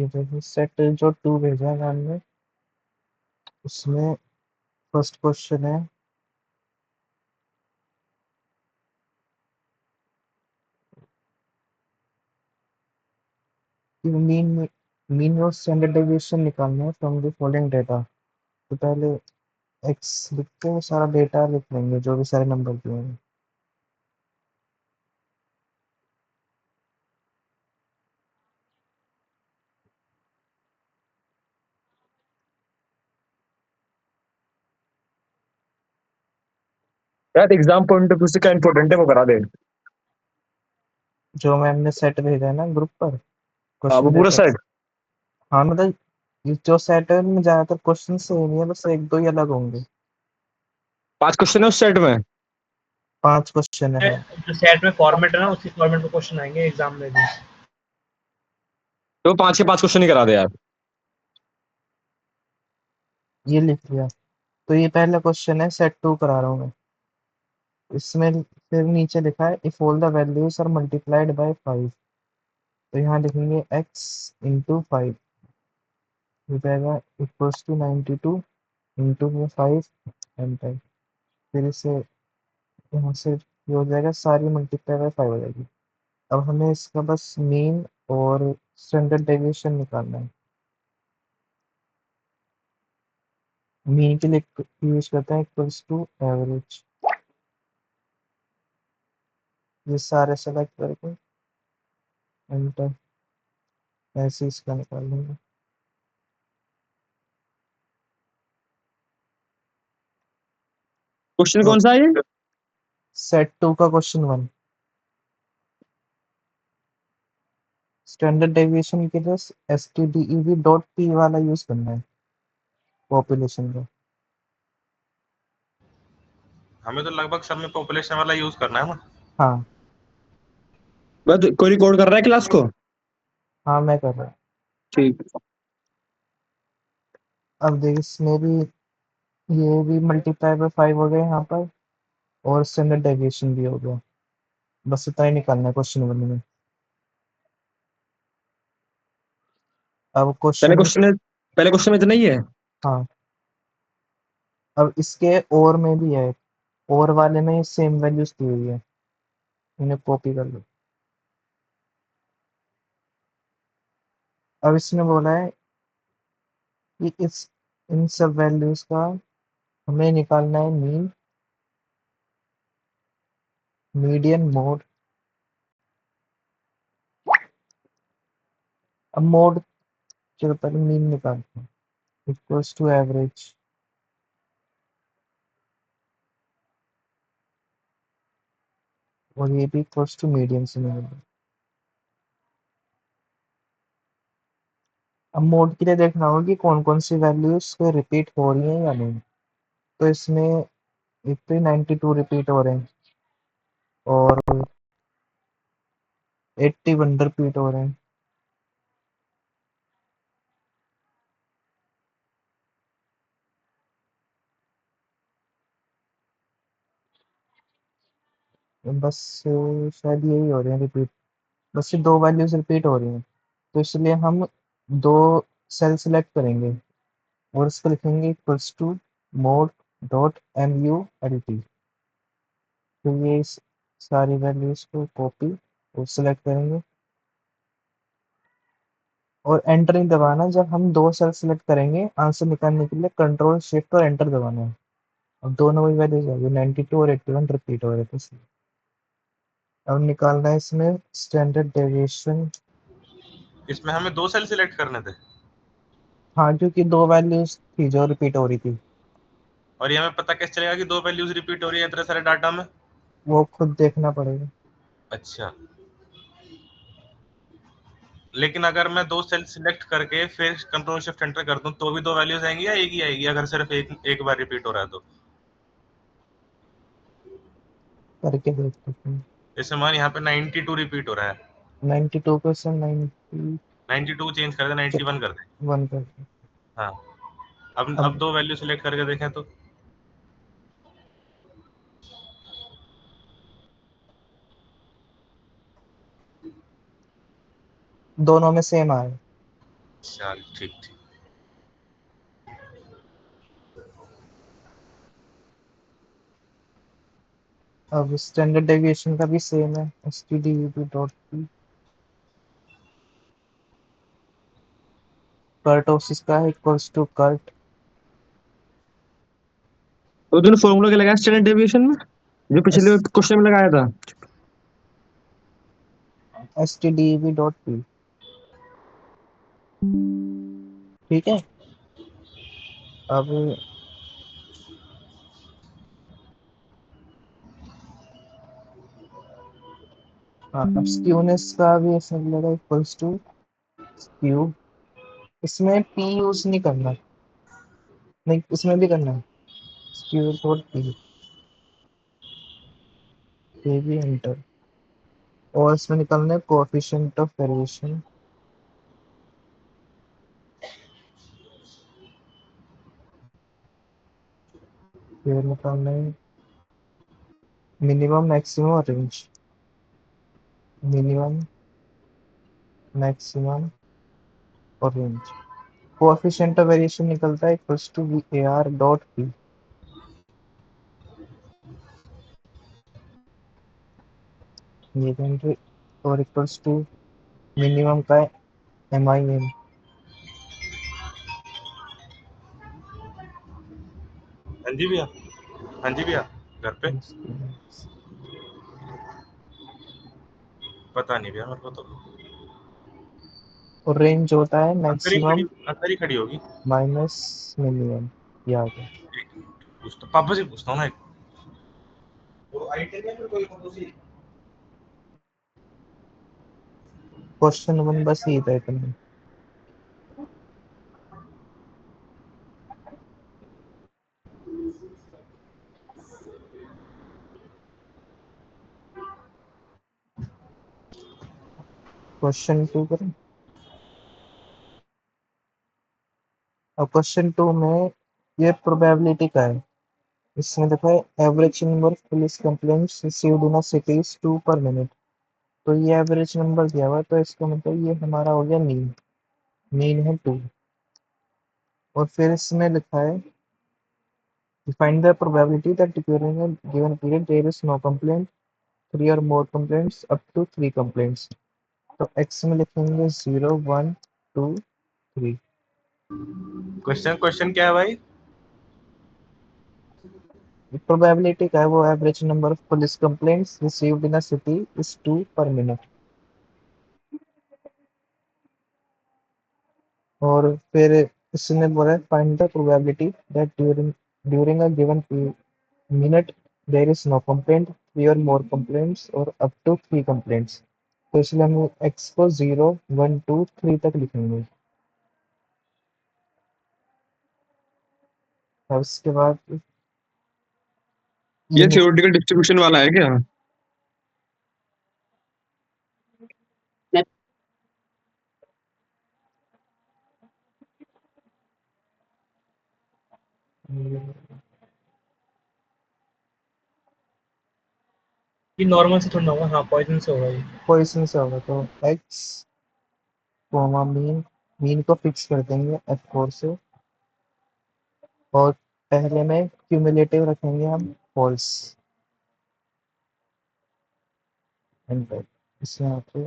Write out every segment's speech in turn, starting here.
ये देखिए सेट जो 2 भेजा है मैम ने, उसमें फर्स्ट क्वेश्चन है कि मीन और स्टैंडर्ड डेविएशन निकालना है फ्रॉम द फॉलोइंग डेटा। तो पहले एक्स लिख के वो सारा डेटा लिख लेंगे जो भी सारे नंबर दिए हैं। यार एग्जाम पॉइंट ऑफ व्यू से क्या इंपॉर्टेंट है वो करा दे। जो मैम ने सेट भेजा है ना ग्रुप पर हाँ वो क्वेश्चन पूरा पेपर। सेट। हाँ मतलब ये जो सेट है उनमें ज्यादातर क्वेश्चन सेम ही है, बस एक दो ही अलग होंगे। 5 क्वेश्चन है उस सेट में। 5 क्वेश्चन है हाँ। जो सेट में फॉर्मेट है ना, उसी फॉर्मेट में क्वेश्चन आएंगे एग्जाम में भी। तो 5 के 5 क्वेश्चन ही करा दे यार। ये लिख लिया। तो ये पहला क्वेश्चन है, सेट 2 करा रहा हूँ मैं। इसमें फिर नीचे लिखा है if all the values are multiplied by 5। तो यहाँ लिखेंगे x इंटू 5 हो जाएगा इक्वल्स टू 92 इंटू 5 एंटर। फिर इसे यहाँ से ये हो जाएगा, सारी मल्टीप्लाई बाय 5 हो जाएगी। अब हमें इसका बस मीन और स्टैंडर्ड डेविएशन निकालना है। मीन के लिए यूज करते हैं इक्वल्स टू एवरेज। ये सारे सेलेक्ट करके एंटर, ऐसे इसका निकाल लेंगे। क्वेश्चन तो कौन सा है ये? सेट 2 का क्वेश्चन 1, स्टैंडर्ड डेविएशन के लिए stdev डॉट p वाला यूज करना है पॉपुलेशन का। हमें तो लगभग सब में पॉपुलेशन वाला यूज करना है ना। हाँ बस कोई रिकॉर्ड कर रहा है क्लास को? हाँ मैं कर रहा हूँ। ठीक। अब देख इसमें भी ये भी मल्टीप्लाई बाय 5 हो गए यहाँ पर, और स्टैंडर्ड डेविएशन भी हो गया। बस इतना ही निकालना है क्वेश्चन 1 में। अब पहले क्वेश्चन, क्वेश्चन में पहले क्वेश्चन में इतना ही है। हाँ अब इसके और में भी है, और वाले में सेम वैल्यूज दी हुई है, इन्हें कॉपी कर लो। अब इसने बोला है कि इस इन सब वैल्यूज का हमें निकालना है मीन, मीडियन, मोड। अब मोड, चलो पहले मीन निकालते हैं, इक्वल्स टू एवरेज। और ये भी इक्वल्स टू मीडियन से मिलेगा। अब मोड के लिए देखना होगा कि कौन कौन सी वैल्यूज को रिपीट हो रही हैं या नहीं। तो इसमें एक तो 92 रिपीट हो रहे हैं, और 81 रिपीट हो रहे हैं। बस शायद यही हो रहे हैं रिपीट, बस ये दो वैल्यूज रिपीट हो रही हैं। तो इसलिए हम दो सेल सेलेक्ट करेंगे और इसको लिखेंगे equals to mode dot MULT। तो ये इस सारी वैल्यूज को कॉपी और सेलेक्ट करेंगे, और एंटर नहीं दबाना। जब हम दो सेल सेलेक्ट करेंगे आंसर निकालने के लिए कंट्रोल शिफ्ट और एंटर दबाना है। अब दोनों वही वैल्यूज आ गई, 92 और 81 रिपीट हो रहे थे इसलिए। अब निकालना है इसमें स्टैंडर्ड डेविएशन। इसमें हमें 2 सेल सिलेक्ट करने थे, हाँ क्योंकि दो वैल्यूज थी जो रिपीट हो रही थी। और ये हमें पता कैसे चलेगा कि 2 वैल्यूज रिपीट हो रही है इतने सारे डाटा में? वो खुद देखना पड़ेगा। अच्छा, लेकिन अगर मैं 2 सेल सिलेक्ट करके फिर कंट्रोल शिफ्ट एंटर कर दूं तो भी 2 वैल्यूज आएंगी या एक ही आएगी, अगर सिर्फ एक एक बार रिपीट हो रहा है तो? करके देख सकते हैं। जैसे मान यहाँ पे 92 रिपीट हो रहा है, 92 को से 91 92 चेंज कर दे, 91 कर दे। कर। हाँ, अब अब 2 वैल्यू सिलेक्ट करके देखें तो? दोनों में सेम आए। चल ठीक ठीक। अब स्टैंडर्ड डेविएशन का भी सेम है, stdv.p। कर्टोसिस का इक्वल्स टू कर्ट तो तूने फॉर्मूला क्या लगाया स्टैंडर्ड डेविएशन में, जो पिछले एस क्वेश्चन में लगाया था? stdv.p। ठीक है। अब हाँ, अब स्क्यूनेस का भी ऐसा मिलेगा इक्वल्स टू स्क्यू। इसमें p यूज नहीं करना, नहीं इसमें भी करना है, स्क्यू डॉट p। ये भी एंटर। और इसमें निकालना है कोएफिशिएंट ऑफ वेरिएशन। फिर निकालना है मिनिमम मैक्सिमम और रेंज। मिनिमम मैक्सिमम और रेंज। कोएफिशिएंट ऑफ वेरिएशन निकलता है equals to var dot p। ये एंट्री और इक्वल्स टू मिनिमम का min। हाँ जी भैया, हाँ जी भैया, घर पे। पता नहीं भैया मेरे को तो। और रेंज होता है अंदर ही खड़ी, मैक्सिमम अंदर ही खड़ी होगी। Minus minimum. याद है। पूछता पापा से पूछता हूँ ना एक। क्वेश्चन वन बस ये था इतना। क्वेश्चन टू करें। अब क्वेश्चन टू में ये प्रोबेबिलिटी का है। इसमें देखो average number of police complaints received in a city is 2 per minute. तो ये एवरेज नंबर दिया हुआ है, तो इसका मतलब ये हमारा हो गया मीन। मीन है 2। और फिर इसमें लिखा है find the probability that during a given period there is no complaint, 3 or more complaints, up to 3 complaints। तो x में लिखेंगे 0 1 2 3। क्वेश्चन क्वेश्चन क्या है भाई? प्रोबेबिलिटी का है वो average number of police complaints received in a city is 2 per minute. और फिर इसने बोला find the probability that during a given minute there is no complaint, 3 और मोर कंप्लेंट्स और अप टू 3 कंप्लेंट्स। तो इसलिए हम x को 0 1 2 3 तक लिखेंगे। और उसके बाद ये ये थ्योरेटिकल डिस्ट्रीब्यूशन वाला है क्या? ये नॉर्मल से थोड़ा होगा, हाँ पॉइजन से होगा ये। पोजीशन से होगा तो x कोमा मीन। मीन को फिक्स कर देंगे f4 से। और पहले में क्यूमुलेटिव रखेंगे हम फॉल्स। एंटर। इसे यहाँ पे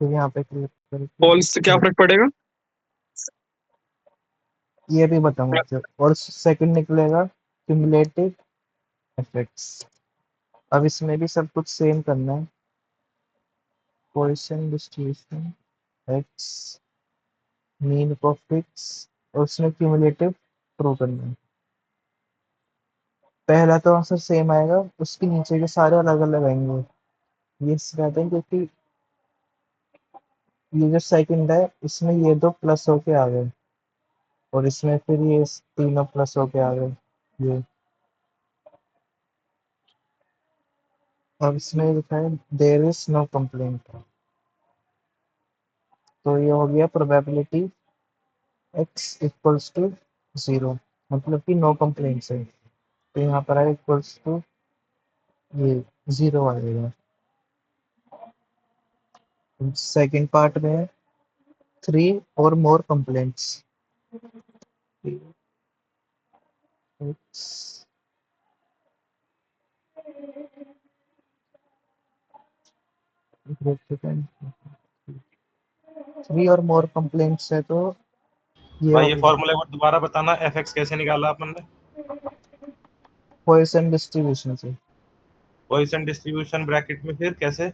फिर यहाँ पे क्लिक करके फॉल्स से क्या फर्क पड़ेगा? ये भी बताऊंगा आपसे। और सेकंड निकलेगा क्यूमुलेटिव इफेक्ट्स। अब इसमें भी सब कुछ सेम करना है। पोजीशन डिस्ट्रीब्यूशन एक्स मीन को फिक्स और उसमें क्यूमुलेटिव प्रूव करना है। पहला तो आंसर सेम आएगा, उसके नीचे के सारे अलग अलग आएंगे। ये इसलिए आते हैं क्योंकि ये जो सेकंड है इसमें ये दो प्लस होके आ गए और इसमें फिर ये तीनों प्लस होके आ गए। ये अब इसमें लिखा है देयर इज नो कंप्लेंट। तो ये हो गया प्रोबेबिलिटी x इक्वल्स टू 0, मतलब कि नो कंप्लेंट्स है। तो यहाँ पर है इक्वल्स टू, ये 0 आ जाएगा। सेकंड पार्ट में 3 or more complaints. It's 3 or more complaints है तो ये भाई हो ये गया फॉर्मूला एक बार दोबारा बताना, एफएक्स कैसे निकाला अपन ने? पॉइसन डिस्ट्रीब्यूशन से। पॉइसन डिस्ट्रीब्यूशन ब्रैकेट में फिर कैसे?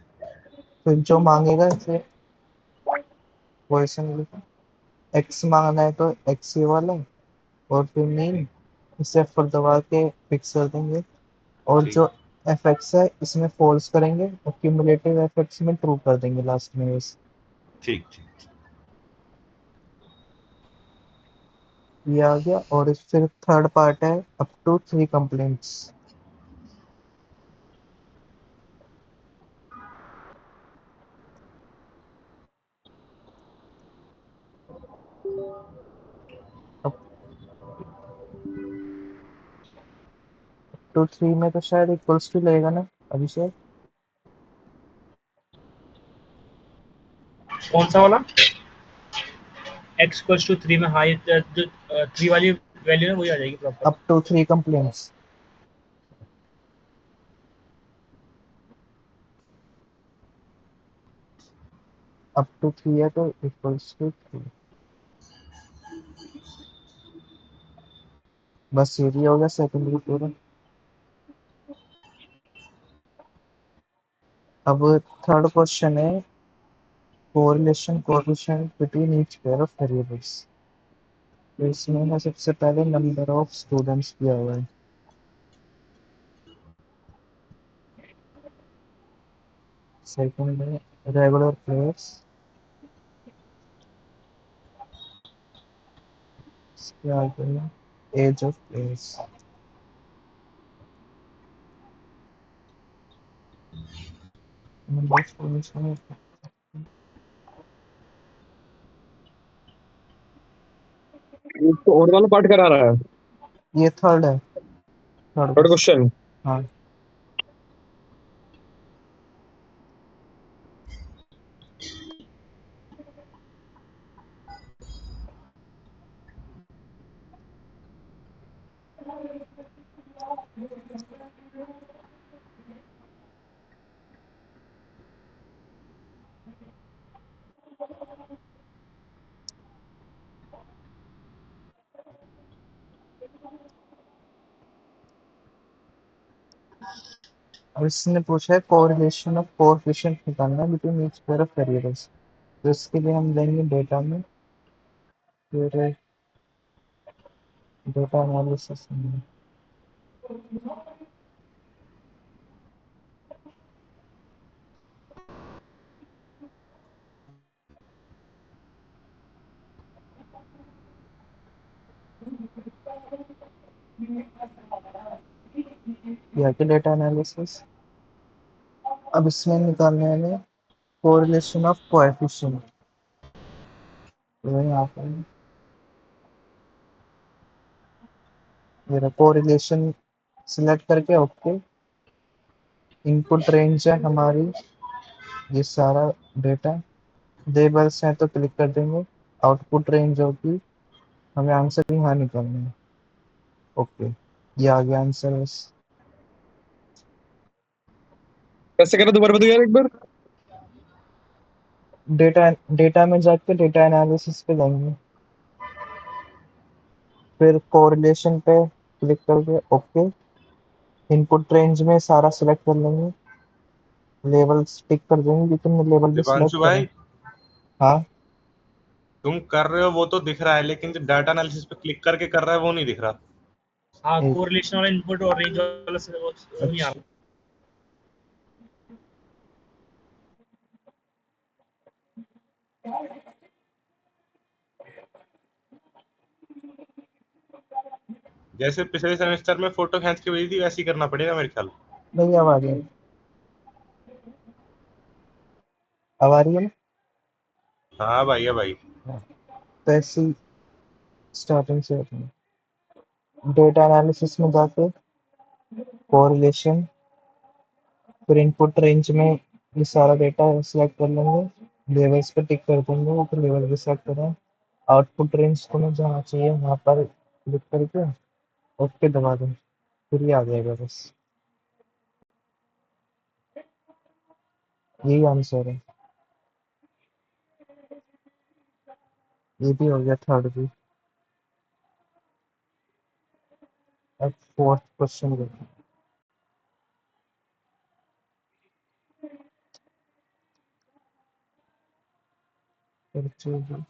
फिर जो मांगेगा इसे पॉइसन एक्स मांगना है तो एक्स ये वाला और फिर मीन इसे F4 दबा के फिक्स कर देंगे और ठीक जो एफ एक्स है इसमें फॉल्स करेंगे और क्यूमुलेटिव एफ एक्स में ट्रू कर देंगे लास्ट में बस। ठीक ठीक। ये आ गया और फिर थर्ड पार्ट है up to 3 complaints. Up to 3 में तो शायद इक्वल्स टू लगेगा ना अभिषेक? कौन सा वाला? x इक्वल्स टू 3 में हाई जो 3 वाली वैल्यू है वही आ जाएगी proper. Up to 3 complaints. Up to 3 है तो इक्वल्स टू 3। बस ये भी हो गया सेकंडरी पूरा। अब थर्ड क्वेश्चन है correlation coefficient between each pair of variables. तो इसमें ना सबसे पहले नंबर ऑफ स्टूडेंट्स दिया हुआ है। सेकंड में रेगुलर प्लेयर्स, इसके आगे में age of players. Number of students में तो और वाला पार्ट करा रहा है। ये थर्ड है। Third third question. क्वेश्चन। हाँ और इसने पूछा है कोरिलेशन ऑफ कोएफिशिएंट निकालना between each pair of variables. तो इसके लिए हम लेंगे डेटा में, फिर डेटा एनालिसिस में या कि डेटा एनालिसिस। अब इसमें निकालने है हमें कोरिलेशन ऑफ कोएफिशिएंट। तो यहाँ पर मेरा कोरिलेशन सिलेक्ट करके ओके। इनपुट रेंज है हमारी ये सारा डेटा, लेबल्स हैं तो क्लिक कर देंगे। आउटपुट रेंज होगी, हमें आंसर यहाँ निकालना है। ओके ये आ गया आंसर बस। कैसे करा दोबारा बताओ यार एक बार। डेटा डेटा में जाके डेटा एनालिसिस पे जाएंगे, फिर कोरिलेशन पे क्लिक करके ओके। इनपुट रेंज में सारा सिलेक्ट कर लेंगे, लेबल्स टिक कर देंगे जितने लेबल भी सिलेक्ट दिवांशु करें। भाई, हाँ तुम कर रहे हो वो तो दिख रहा है, लेकिन जो डाटा एनालिसिस पे क्लिक करके कर रहा है वो नहीं दिख रहा। हाँ एक कोरिलेशन वाला इनपुट और रेंज वाला से वो नहीं आ अच्छा जैसे पिछले सेमेस्टर में फोटो खींच के भेजी थी वैसे ही करना पड़ेगा मेरे ख्याल। नहीं अब आ रही है, अब आ रही है हाँ भाई है भाई। ना। तो ऐसी स्टार्टिंग से डेटा एनालिसिस में जाके कोरिलेशन, फिर इनपुट रेंज में ये सारा डेटा सिलेक्ट कर लेंगे, लेवल्स पे टिक कर दूंगा, वो तो लेवल भी सेट करें। आउटपुट रेंज को मैं जहाँ चाहिए वहाँ पर क्लिक करके ओके दबा दूँ, फिर ये आ जाएगा बस। यही आंसर है। ये भी हो गया थर्ड भी। अब फोर्थ क्वेश्चन देखो। परचेज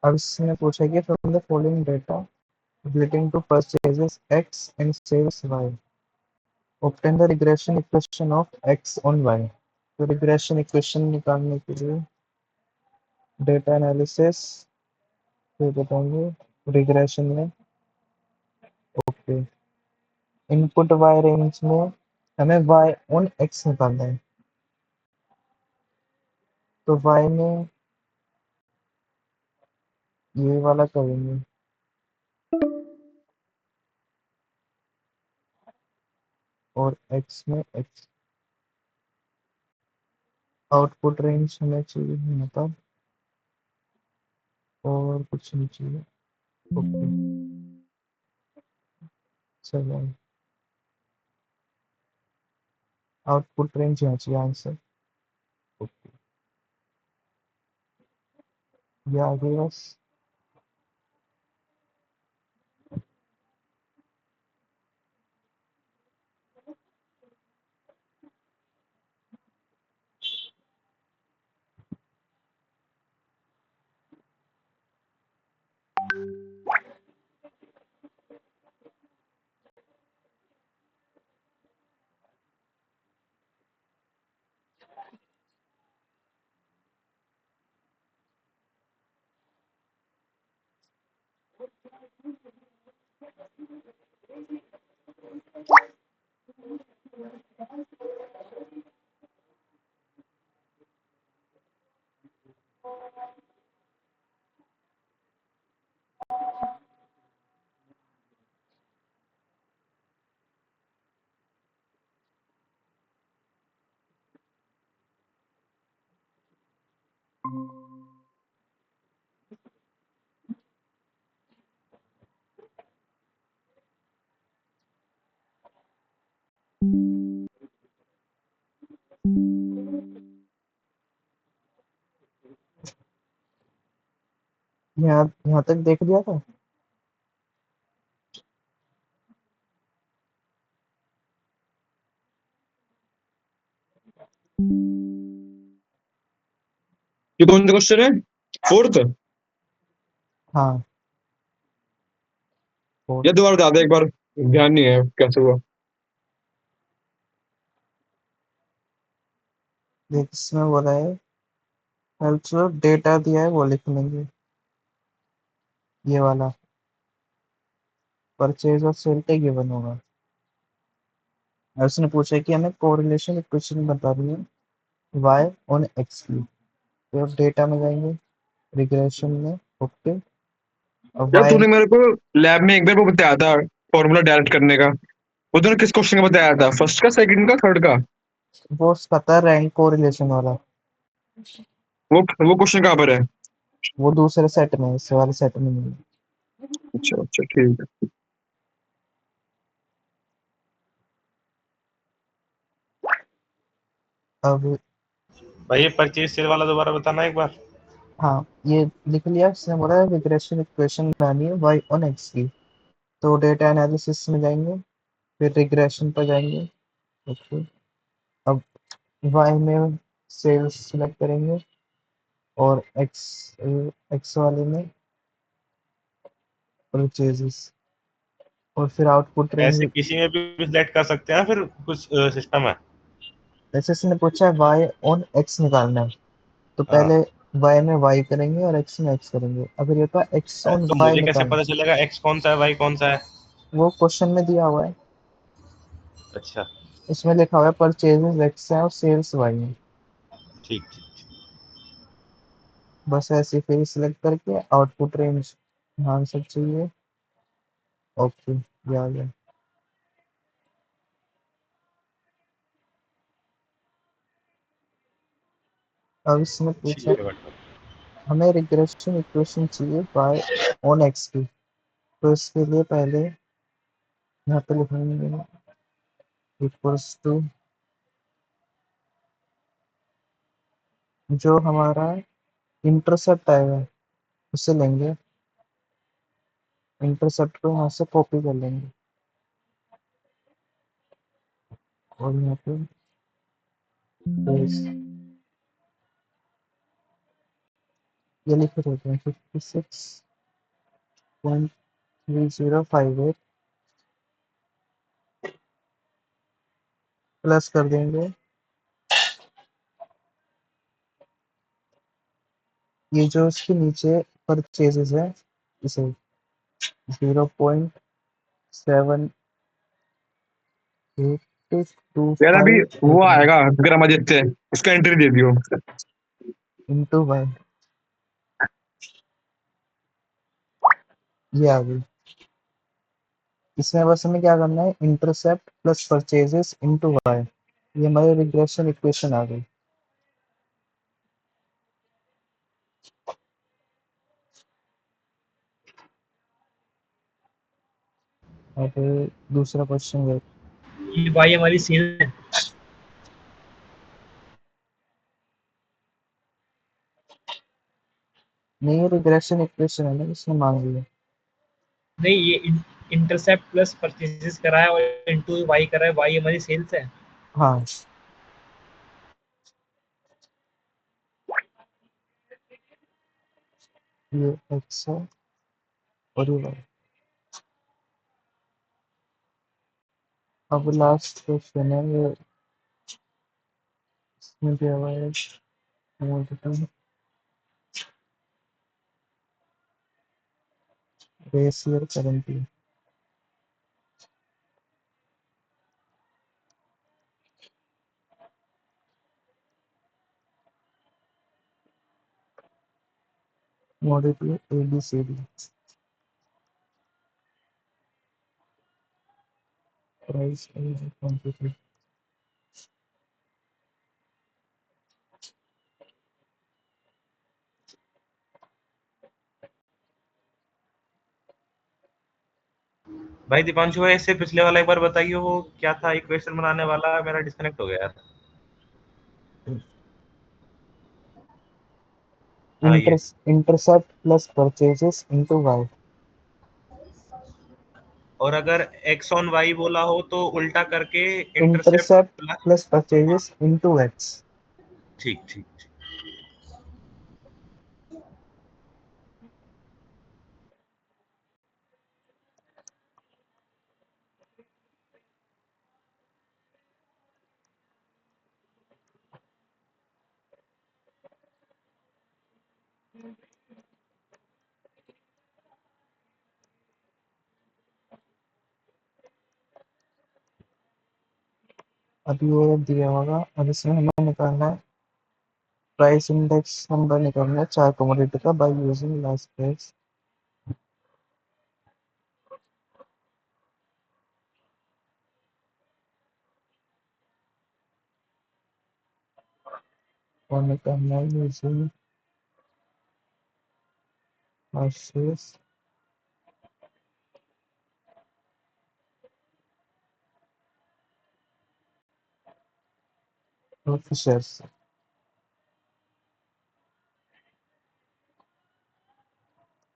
अब इसने पूछा कि from the following data relating to purchases x and sales y, obtain the regression equation of x on y। तो रिग्रेशन इक्वेशन निकालने के लिए डेटा एनालिसिस फिर बताएंगे रिग्रेशन में। ओके, इनपुट y रेंज में हमें y ऑन x निकालना है, तो y में ये वाला करेंगे और x में x। आउटपुट रेंज हमें चाहिए यहाँ पर और कुछ नहीं चाहिए। ओके चलो, आउटपुट रेंज यहाँ चाहिए आंसर। ओके, ये आ गई बस। यहाँ यहाँ तक देख लिया था। ये कौन सा क्वेश्चन है? फोर्थ? हाँ फोर। या दोबारा बता दे एक बार, ध्यान नहीं है कैसे हुआ। देख इसमें बोला है जो डेटा दिया है वो लिख लेंगे, ये वाला परचेज और सेल का गिवन होगा। और उसने पूछा कि हमें कोरिलेशन इक्वेशन बता रही है y ऑन x की। तो डेटा में जाएंगे रिग्रेशन में। ओके, और यार y तूने मेरे को लैब में एक बार वो बताया था, फॉर्मूला डायरेक्ट करने का। वो तूने किस क्वेश्चन का बताया था? फर्स्ट का, सेकंड का, थर्ड का? वो पता है रैंक कोरिलेशन वाला। वो क्वेश्चन कहाँ पर है? वो दूसरे सेट में है, इस वाले सेट में नहीं है। अच्छा अच्छा ठीक है। अब भाई ये परचेज सेल वाला दोबारा बताना एक बार। हाँ ये लिख लिया। इसने बोला है रिग्रेशन इक्वेशन बनानी है y ऑन x की। तो डेटा एनालिसिस में जाएंगे फिर रिग्रेशन पर जाएंगे। ओके, अब y में सेल्स सिलेक्ट करेंगे और एक्स वाले में परचेजेस, और फिर आउटपुट ऐसे रेंज। किसी में भी सिलेक्ट कर सकते हैं, फिर कुछ सिस्टम है? जैसे इसने पूछा है वाई ऑन एक्स निकालना है, तो हाँ, पहले वाई में वाई करेंगे और एक्स में एक्स करेंगे। अगर ये तो एक्स ऑन तो वाई मुझे कैसे निकालना, पता चलेगा एक्स कौन सा है, वाई कौन सा है? वो क्वेश्चन में दिया हुआ है, अच्छा, इसमें लिखा हुआ है परचेजेस एक्स है और सेल्स वाई है। ठीक ठीक। बस ऐसे फिर सिलेक्ट करके आउटपुट रेंज आंसर चाहिए। ओके, ये आ गया। अब इसने पूछा ठीक है बेटा। हमें रिग्रेशन इक्वेशन चाहिए बाय ऑन एक्स की, तो इसके लिए पहले यहाँ पे लिखेंगे इक्वल्स टू जो हमारा इंटरसेप्ट आएगा उसे लेंगे, इंटरसेप्ट को यहाँ से कॉपी कर लेंगे और यहाँ पे base, ये लिखे रहते हैं 56.3058 प्लस कर देंगे ये जो इसके नीचे परचेजेस है इसे 0.7825 यार अभी वो देखेंगे आएगा विक्रमादित्य, उसका एंट्री दे दियो। इंटू वाई, ये आ गई। इसमें बस हमें क्या करना है, intercept plus purchases into y, ये हमारी रिग्रेशन इक्वेशन आ गई। अब दूसरा क्वेश्चन है, ये वाई हमारी सेल है। नहीं ये रिग्रेशन इक्वेशन है ना इसने मांग लिया। नहीं, ये इंटरसेप्ट प्लस परचेजेस करा है और इनटू वाई करा है, वाई हमारी सेल्स है। हाँ, ये एक्स है और ये वाई। अब लास्ट क्वेश्चन है ये, इसमें दिया हुआ है रेशियो करेंटली। मॉडिटी ABCD प्राइस क्वांटिटी। भाई दीपांशु भाई, इससे पिछले वाला एक बार बताइए, वो क्या था इक्वेशन बनाने वाला? मेरा डिस्कनेक्ट हो गया यार। हाँ, ये। Intercept plus purchases into y. और अगर एक्स ऑन वाई बोला हो तो उल्टा करके intercept intercept plus. Plus purchases into x. ठीक ठीक ठीक। अब ये दिया होगा, अब इसमें हमें निकालना है प्राइस इंडेक्स नंबर, निकालना है 4 कमोडिटी का बाय यूजिंग लास्ट प्राइस। और निकालना है यूजिंग लास्ट ऑफिसर्स।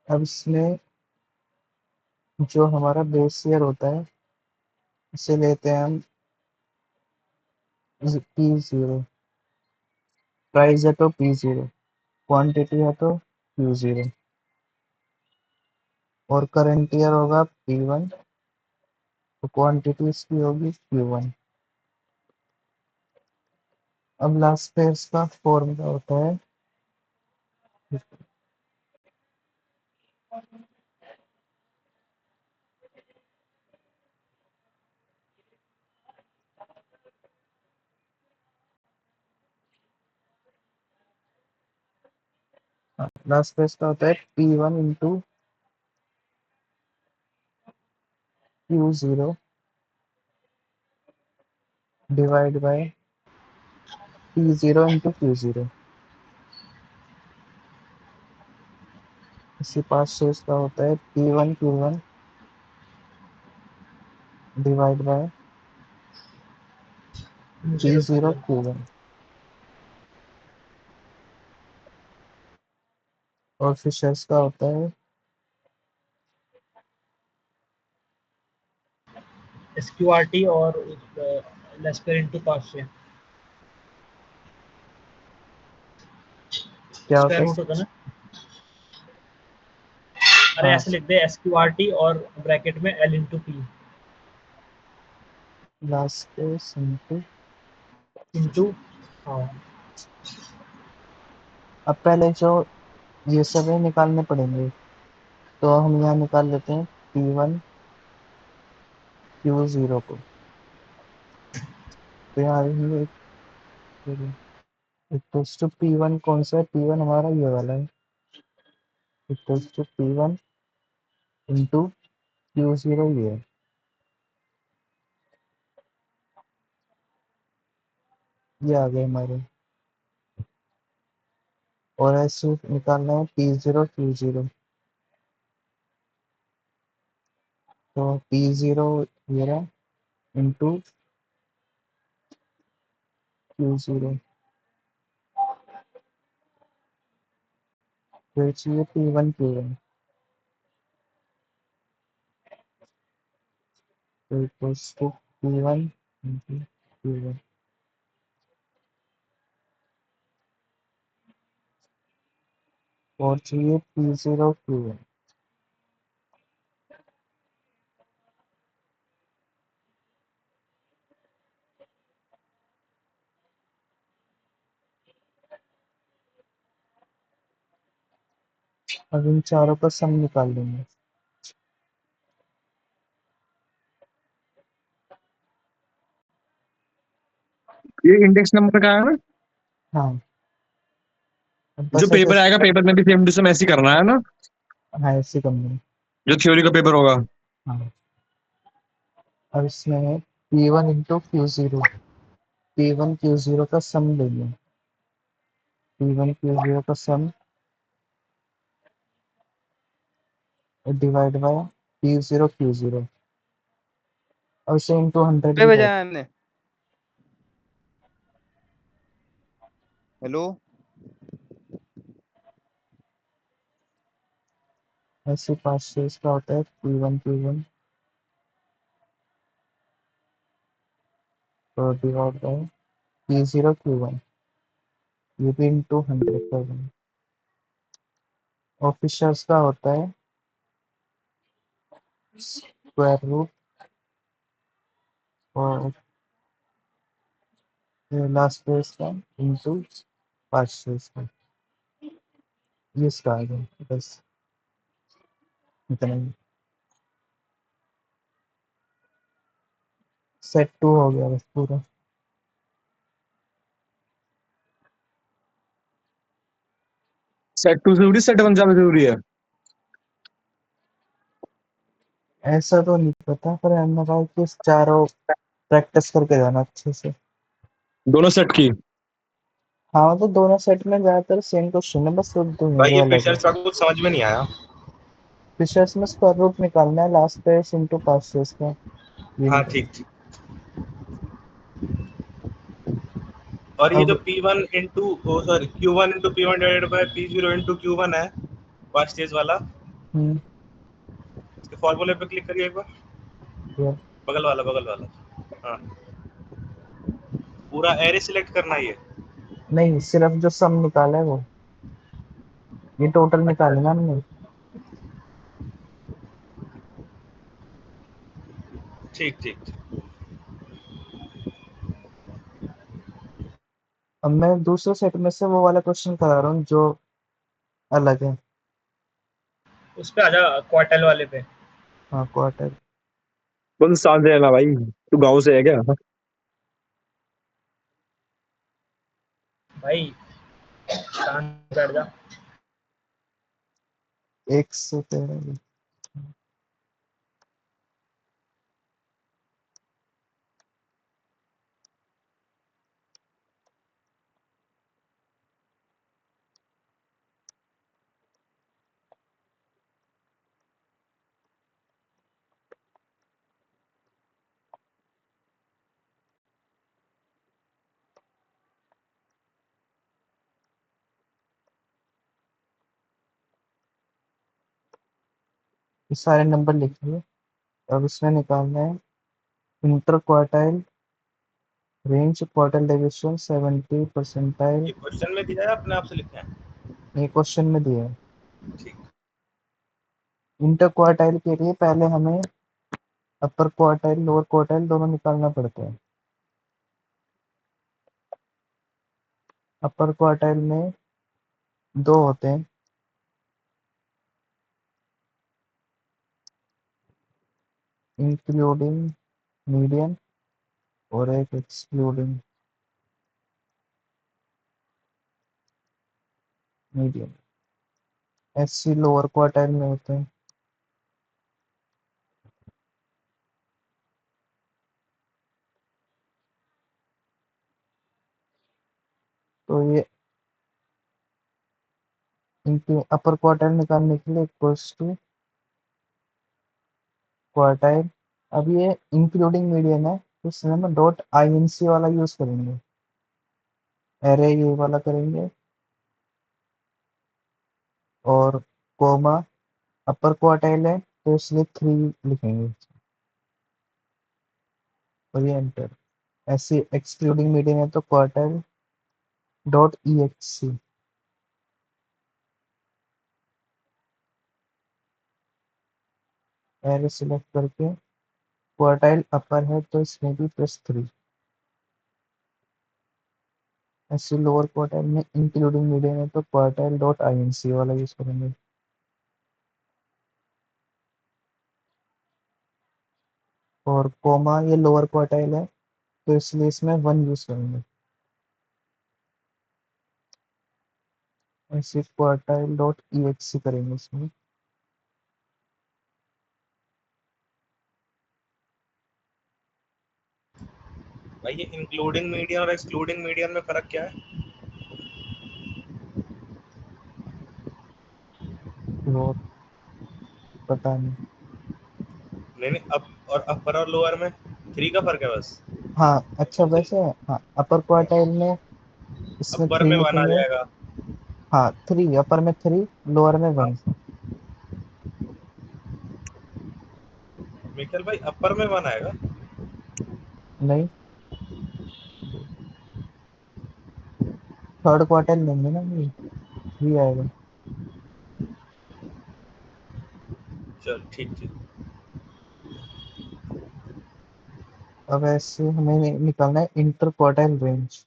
अब इसमें जो हमारा बेस ईयर होता है इसे लेते हैं हम P0, प्राइस है तो P0, क्वांटिटी है तो Q0 और करंट ईयर होगा P1 तो क्वांटिटी इसकी होगी Q1। अब लास्ट फेज का फॉर्मूला होता है लास्ट फेज का होता है P1 into Q0 divide by P0 into Q0। इसी पास फेज का होता है P1 Q1 divide by P0 Q1 और फिशर्स का होता है SQRT और लेस पर इनटू पास से क्या होता स्क्वायर है रूट होता है ना। अरे हाँ ऐसे लिख दे SQRT और ब्रैकेट में L into P last phase into. Into. हाँ अब पहले जो ये सभी निकालने पड़ेंगे तो हम यहाँ निकाल लेते हैं P1 Q0 को तो यहाँ ये इक्वल्स टू P1 कौन सा है P1 हमारा ये वाला है equals to P1 into Q0 ये है। ये आ गए हमारे और ऐसे निकालना है P0 Q0 तो P0 ये रहा इंटू Q0 फिर चाहिए P1 Q1 तो equals to P1 into Q1 और चाहिए P0 Q1। अब इन चारों का सम निकाल लेंगे ये इंडेक्स नंबर का है ना? हाँ अब जो बस पेपर ऐसे आएगा पेपर में भी सेम टू सेम ऐसे ही करना है ना, हाँ ऐसे करना है जो थ्योरी का पेपर होगा। हाँ अब इसमें है P1 into Q0 P1 Q0 का सम लेंगे P1 Q0 का सम डिवाइड बाय P0 Q0 और इसे इंटू 100 पे भी कर बजाया हमने। हेलो। ऐसे 5 से इसका होता है P1 Q1 तो डिवाइड बाय P0 Q1 ये भी इंटू 100 कर देंगे ऑफिसर्स का होता है स्क्वायर रूट और लास्ट पेज का इंटू 5 से इसका ये इसका आ गया बस इतना ही सेट 2 हो गया बस पूरा सेट टू जरूरी, सेट वन ज्यादा जरूरी है? ऐसा तो नहीं पता पर हमने कहा कि इस चारों प्रैक्टिस करके जाना अच्छे से दोनों सेट की? हाँ तो दोनों सेट में ज्यादातर सेम क्वेश्चन है बस दो भाई जो ये अलग है फीचर्स का कुछ समझ में नहीं आया। फिशर्स में स्क्वायर रूट निकालना है लास्ट पेज इंटू 5 से इसका ये हाँ निकाल ठीक ठीक। और ये जो अब P1 into sorry Q1 into P1 divided by P0 into Q1 है फर्स्ट स्टेज वाला, हम्म इसके फॉर्मूले पे क्लिक करिए एक बार। ये बगल वाला बगल वाला। हाँ पूरा एरे सिलेक्ट करना है ये। नहीं सिर्फ जो सम निकाला है वो ये टोटल निकालेंगे हमने। ठीक ठीक। अब मैं दूसरे सेट में से वो वाला क्वेश्चन करा रहा हूँ जो अलग है। उस पे आजा, क्वार्टल वाले पे। हाँ क्वार्टर। कौन शांत रहना भाई, तू गाँव से है क्या? भाई शांत बैठ जा। 113। ये सारे नंबर लिखिए। अब इसमें निकालना है inter quartile range, quartile deviation, 70 percentile. ये क्वेश्चन में दिया है, अपने आप से लिखना है? ये क्वेश्चन में दिया है। ठीक। इंटर क्वार्टाइल के लिए पहले हमें अपर क्वार्टाइल लोअर क्वार्टाइल दोनों निकालना पड़ता है। अपर क्वार्टाइल में दो होते हैं, इंक्लूडिंग मीडियन और एक excluding median. SC lower quartile में होते हैं। तो ये इनके अपर क्वार्टाइल निकालने के लिए इक्वल्स टू क्वार्टाइल। अब ये इंक्लूडिंग मीडियन है तो इसमें हम डॉट आईएनसी वाला यूज करेंगे, एरे ये वाला करेंगे और कोमा। अपर क्वार्टाइल है तो इसलिए 3 लिखेंगे और ये एंटर। ऐसे एक्सक्लूडिंग मीडियन है तो क्वार्टाइल डॉट ईएक्ससी। एरे सिलेक्ट करके क्वार्टाइल अपर है तो इसमें भी +3। ऐसे लोअर क्वार्टाइल में इंक्लूडिंग मीडियन है तो क्वार्टाइल डॉट आईएनसी वाला यूज करेंगे। और कोमा ये लोअर क्वार्टाइल है तो इसलिए इसमें 1 यूज करेंगे। ऐसे क्वार्टाइल डॉट ईएक्ससी करेंगे इसमें। भाई ये इंक्लूडिंग मीडियन और एक्सक्लूडिंग मीडियन में फर्क क्या है? वो पता नहीं। नहीं नहीं, अप और अपर और लोअर में 3 का फर्क है बस। हाँ अच्छा वैसे हाँ अपर क्वार्टाइल में इसमें अपर 3 में 1 आ लिखेंगे। जाएगा। हाँ 3 अपर में 3 लोअर में हाँ 1। मिखिल भाई, अपर में 1 आएगा। नहीं थर्ड क्वार्टाइल लेंगे ना, ये 3 आएगा। चल ठीक ठीक। अब ऐसे हमें निकालना है इंटर क्वार्टाइल रेंज।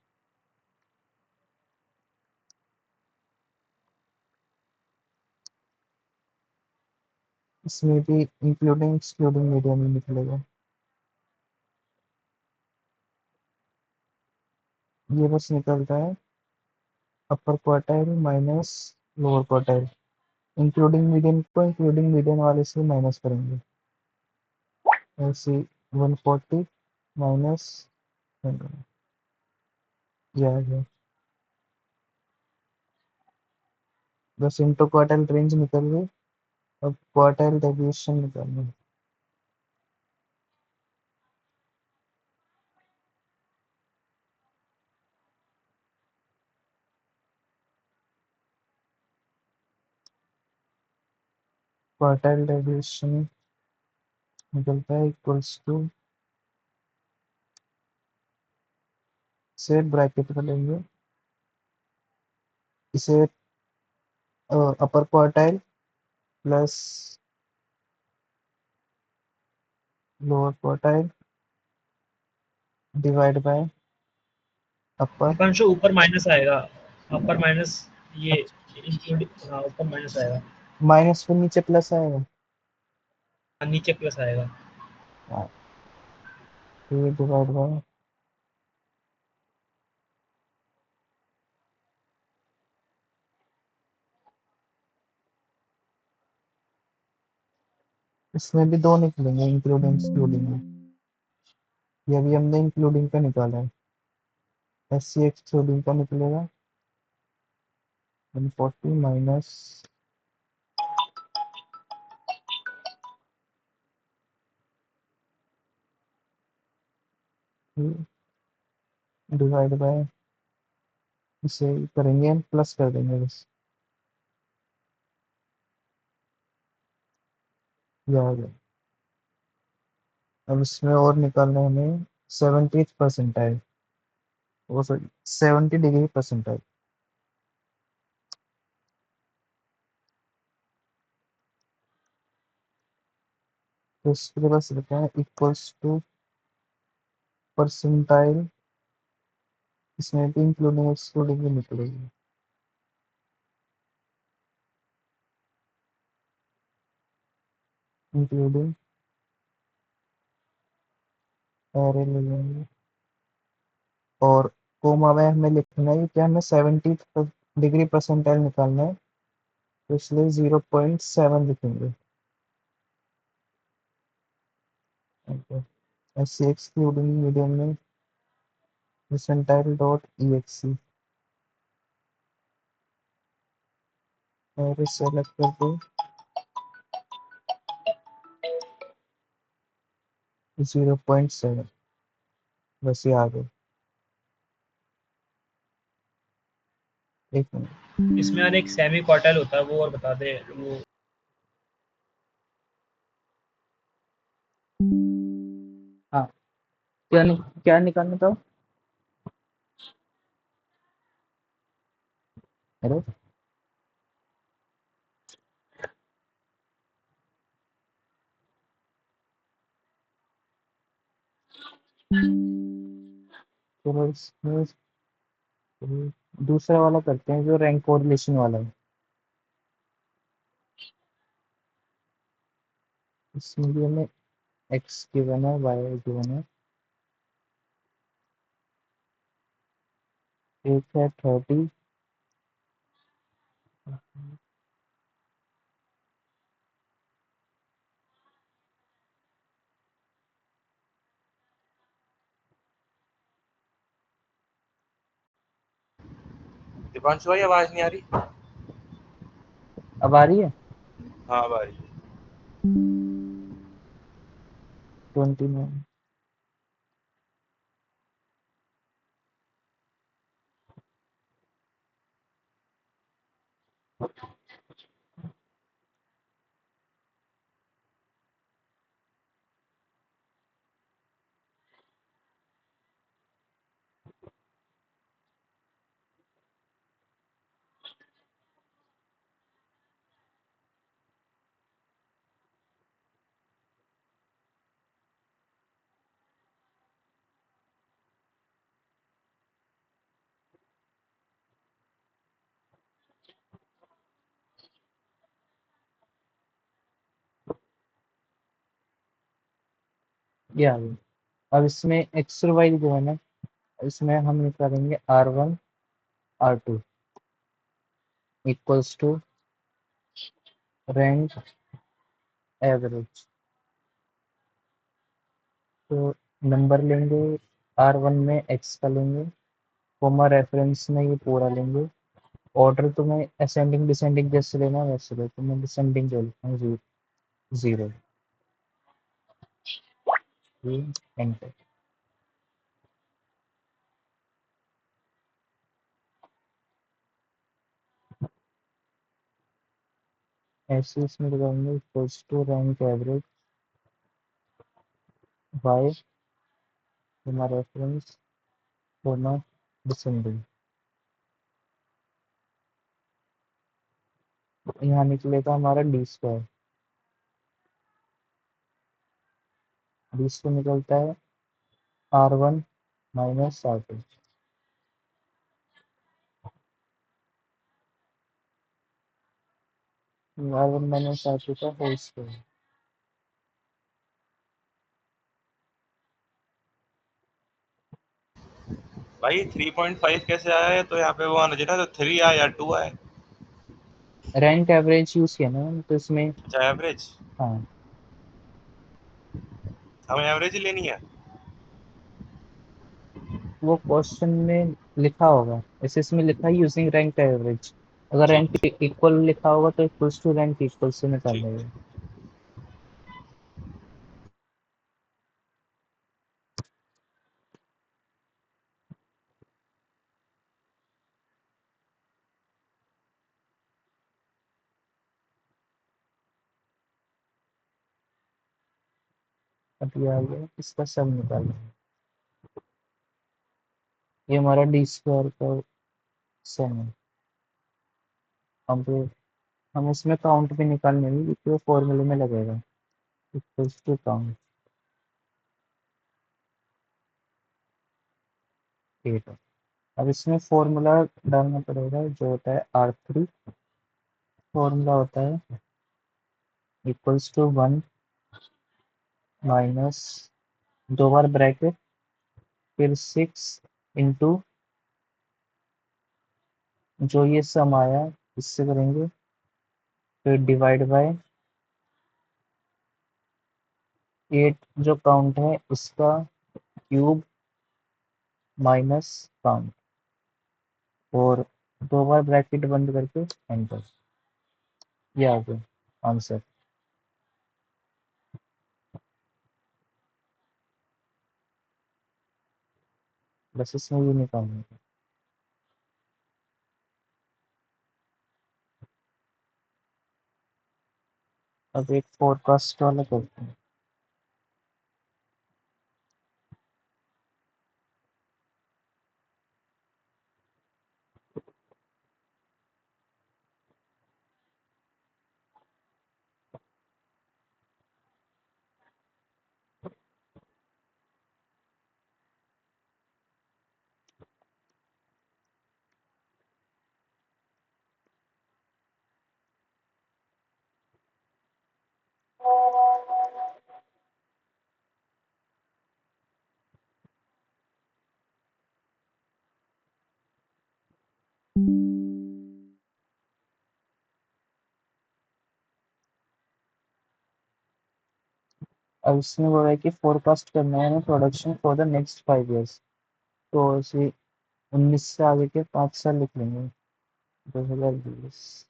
इसमें भी इंक्लूडिंग एक्सक्लूडिंग मीडियम ही निकलेगा। ये बस निकलता है अपर quartile minus lower quartile. Including median को इंक्लूडिंग मीडियन वाले से माइनस करेंगे। ऐसे 140 माइनस ये आ गया। बस इंटर क्वार्टाइल रेंज निकल गई। अब क्वार्टाइल डेविएशन निकालना है। क्वार्टाइल डेविएशन निकलता है इक्वल्स टू, से ब्रैकेट में लेंगे इसे अपर quartile plus lower quartile divide by अपर दीपांशु ऊपर माइनस आएगा, अपर माइनस ये इंक्लूडिंग, हाँ ऊपर माइनस आएगा, माइनस फिर नीचे प्लस आएगा। नीचे प्लस आएगा। हाँ, ये डिवाइड बाय इसमें भी दो निकलेंगे इंक्लूडिंग एक्सक्लूडिंग में। ये अभी हमने इंक्लूडिंग का निकाला है, एस सी एक्सक्लूडिंग का निकलेगा 140 माइनस डिवाइड बाय, इसे करेंगे प्लस कर देंगे बस, ये आ गया। अब इसमें और निकालना है हमें 70th परसेंटाइल, वो सॉरी 70 डिग्री परसेंटाइल। तो इसके पास लिखा है इक्वल्स टू परसेंटाइल, इसमें भी इंक्लूडिंग एक्सक्लूडिंग भी निकलेगी। इंक्लूडिंग एरे ले लेंगे और कोमा में हमें लिखना है कि हमें 70 डिग्री परसेंटाइल निकालना है, तो इसलिए 0.7 लिखेंगे। ऐसे एक्सक्लूडिंग मीडियम में परसेंटाइल डॉट ई एक्स सी और सेलेक्ट कर दो 0.7, बस ये आ गए। एक मिनट, इसमें यार एक सेमी क्वार्टाइल होता है, वो और बता दे वो। हाँ क्या निकालना था? हेलो, चलो इसमें दूसरा वाला करते हैं जो रैंक कोरिलेशन वाला है। इसमें भी हमें एक्स गिवन है, वाई गिवन है। एक है 30, दीपांशु भाई आवाज नहीं आ रही? अब आ रही है हाँ भाई। 29। ये आ गई। अब इसमें एक्स और वाई गिवन है, इसमें हम निकालेंगे R1 R2 equals to rank average. तो नंबर लेंगे, R1 में एक्स का लेंगे, कोमा रेफरेंस में ये पूरा लेंगे। ऑर्डर तुम्हें असेंडिंग डिसेंडिंग जैसे लेना है वैसे लो, तो मैं डिसेंडिंग ले लेता हूँ 0। एंटर। ऐसे इसमें लगाएंगे equals to rank average by हमारा रेफरेंस कोमा डिसेंडिंग। यहाँ निकलेगा हमारा d²। d² निकलता है r1 minus r2। r1 minus r2 का होल स्क्वायर। भाई 3.5 कैसे आया है? तो यहाँ पे वो आना चाहिए ना, तो 3 आया या 2 आया। रैंक एवरेज यूज किया ना तो इसमें। अच्छा, एवरेज। हाँ, हमें एवरेज ही लेनी है। वो क्वेश्चन में लिखा होगा, ऐसे इसमें लिखा है यूजिंग रैंक एवरेज। अगर ठीक रैंक इक्वल लिखा होगा तो इक्वल्स टू रैंक इक्वल से निकाल ठीक। लेगा। अब ये आ गया, इसका सब निकालना है। ये हमारा d² का सम है। अब हम उसमें काउंट भी निकालने हैं क्योंकि वो फॉर्मूले में लगेगा, इक्वल्स टू काउंट 8। अब इसमें फॉर्मूला डालना पड़ेगा जो होता है r3। फॉर्मूला होता है इक्वल्स टू 1 माइनस, दो बार ब्रैकेट, फिर 6 इंटू जो ये सम आया इससे करेंगे, फिर डिवाइड बाय 8 जो काउंट है उसका क्यूब माइनस काउंट, और दो बार ब्रैकेट बंद करके एंटर। ये आ गया आंसर। बस इसमें ये निकालना है। अब एक फोरकास्ट वाला करते हैं। अब इसमें बोला है कि फोरकास्ट करना है production for the next 5 years। तो इसे 19 से आगे के 5 साल लिख लेंगे। 2020,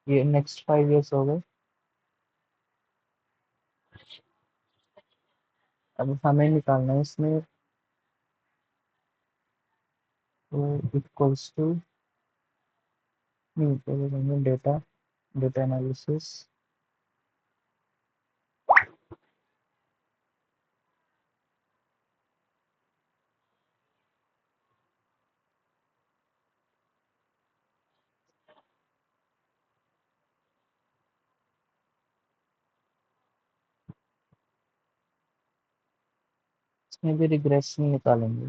ये नेक्स्ट 5 years हो गए। अब हमें निकालना है इसमें equals to, data, data analysis. इसमें भी रिग्रेशन निकालेंगे।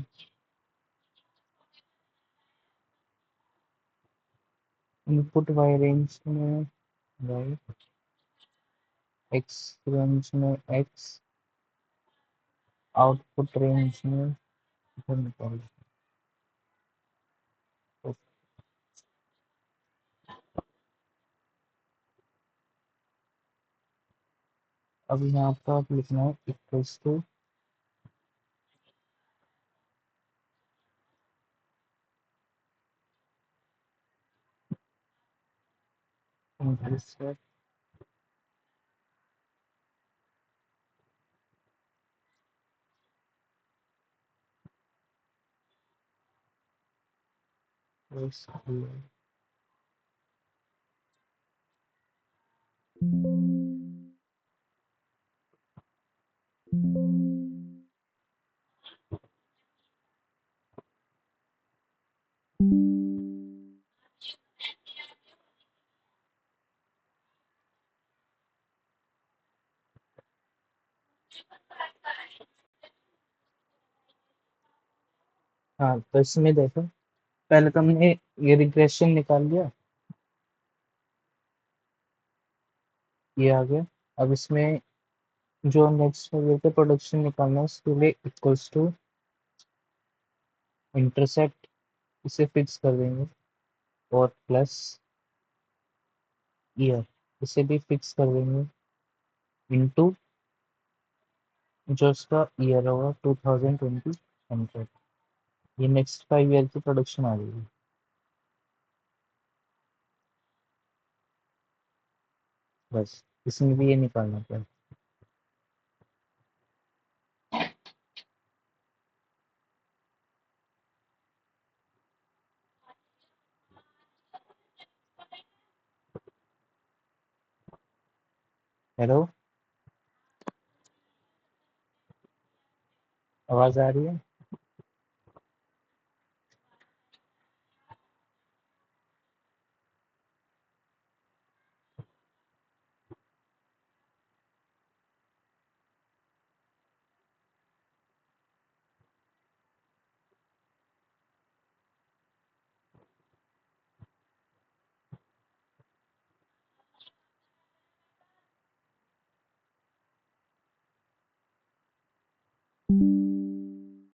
इनपुट वाई रेंज में वाई, एक्स रेंज में एक्स, आउटपुट रेंज में इधर निकाल। तो अब यहाँ पर आप लिखना है इक्वल्स टू इंक्रीज हाँ, तो इसमें देखो पहले तो हमने ये रिग्रेशन निकाल लिया, ये आ गया। अब इसमें जो नेक्स्ट फाइव का प्रोडक्शन निकालना है उसके लिए इक्वल्स टू इंटरसेप्ट, इसे फिक्स कर देंगे, और प्लस ईयर, इसे भी फिक्स कर देंगे, इनटू जो उसका ईयर होगा 2020 100। ये नेक्स्ट 5 ईयर की प्रोडक्शन आ गई। बस इसमें भी ये निकालना पड़ेगा। हेलो, आवाज आ रही है?